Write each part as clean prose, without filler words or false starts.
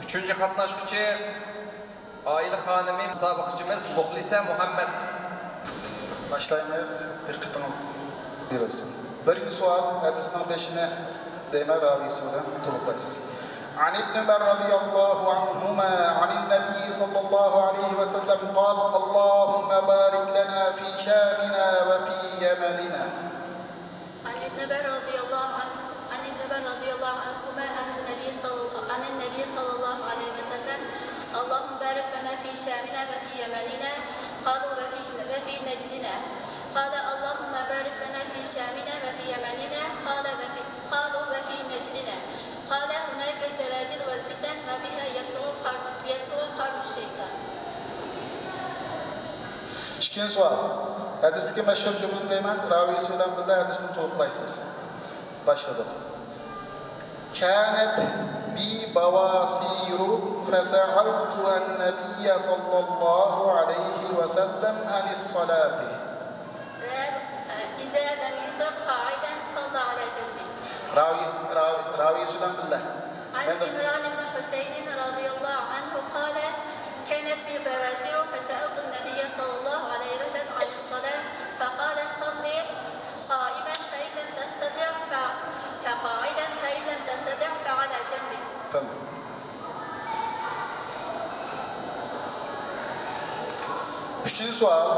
Üçüncü qatnaşqıcı Ailə xanımı müsabiqçimiz Muxlisa Muhammed. Başlayınız, diqqətiniz verilsin. Birinci sual, hadisinin 5'ine değme ravisiyle tuluqlaysınız. عن ابن عمر رضي الله عنهما عن النبي صلى الله عليه وسلم قال اللهم بارك لنا في شامنا وفي يمننا. عن ابن عمر رضي الله عنهما عن النبي صلى الله عليه وسلم اللهم بارك لنا في شامنا وفي يمننا قالوا وفي نجدنا قال اللهم بارك لنا في شامنا وفي يمننا قالوا وفي نجدنا قال هناك الزلازل والفتن وبها يطلع قرن الشيطان. İkinci sual. Hadisteki meşhur cümle deymen, ravisiyle birlikte hadisini tuluqlaysınız. Başladık. كانت بي بواسير فسألت النبي صلى الله عليه وسلم عن الصلاة. إذا لم يطق قاعدا صلى على جنبه. راوي سلام بالله. عن عمران بن حسين رضي الله عنه قال كانت بي بواسير فسألت النبي صلى الله عليه وسلم عن الصلاة فقال صلي قائما فإن لم تستطع فقاعدا فإن لم تستطع فعلى جنبه. Tamam. Üçüncü sual.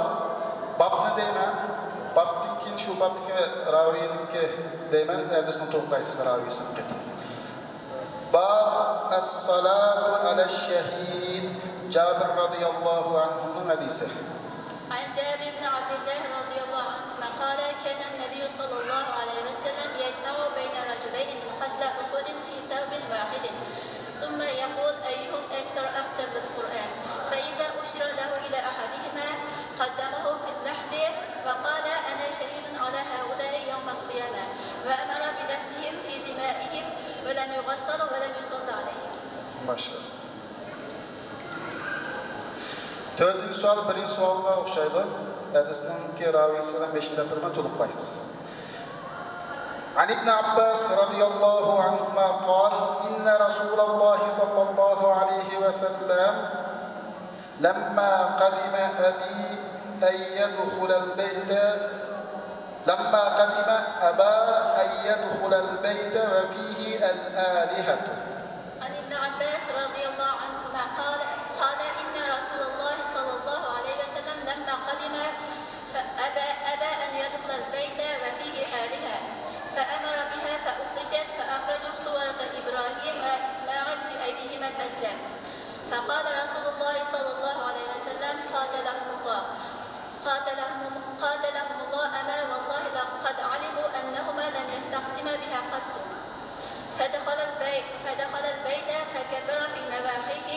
Bab ne deymen? Babdinkin şu babdiki raviyeninki deymen hadisini tuluqlaysınız raviyesini qetim. Bab as-salatu ala-şehid Cabir radıyallahu anhu'nun hadisi. عن جابر بن عبد الله رضي الله عنهما قال كان النبي صلى الله عليه وسلم يجمع بين رجلين من قتلى أحد في ثوب واحد ثم يقول أيهم أكثر أخذا للقرآن فإذا أشر له إلى أحدهما قدمه في اللحد وقال أنا شهيد على هؤلاء يوم القيامة وأمر بدفنهم في دمائهم ولم يغسلوا ولم يصلى عليهم. Maşallah. Dördüncü sual birinci sualga o'xshaydi. Hadisninki raviysi bilan 5-nji birma tuluqlaysiz. عن ابن عباس رضي الله عنهما قال إن رسول الله صلى الله عليه وسلم لما قدم أبي أن يدخل البيت وفيه الآلهة. عن ابن عباس رضي الله عنهما قال إن رسول الله صلى الله عليه وسلم لما قدم فأبى أن يدخل البيت وفيه آلهة فأمر بها فأخرجت فأخرجوا صورة إبراهيم وإسماعيل في أيديهما الأسلام فقال رسول الله صلى الله عليه وسلم قاتلهم الله أما والله لقد علموا أنهما لم يستقسما بها قط. فدخل البيت فكبر في نواحيه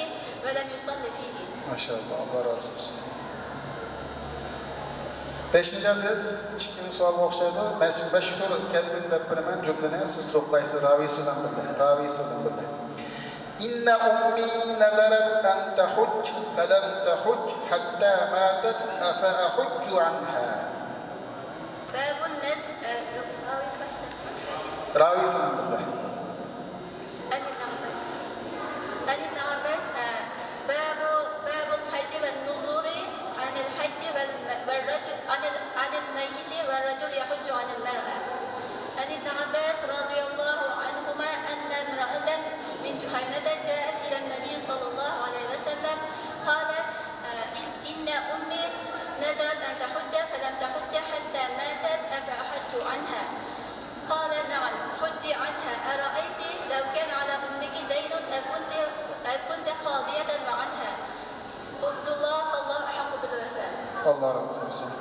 ولم يصلي فيه. ما شاء الله. Allah razı olsun. 5-nji hadis ikinci sualga o'xshaydi. Meşhur kelimenin deb biraman jumlani siz to'playsiz raviysi bilan birga. İnne ummi nazarat an tahujj falam tahujj hatta matat afa ahujju anha. Babun net raviysi bilan birga. عن ابن عباس باب الحج والنذور عن الحج والرجل عن الميت والرجل يحج عن المرأة. عن ابن عباس رضي الله عنهما أن امرأة من جهينة جاءت إلى النبي صلى الله عليه وسلم قالت إن أمي نذرت أن تحج فلم تحج حتى ماتت أفأحج عنها؟ قال نعم حجي عنها أرأيت لو كان على أمك دين أكنت قاضية عنها قلت الله فالله أحق بالوفاء. Allah razı olsun.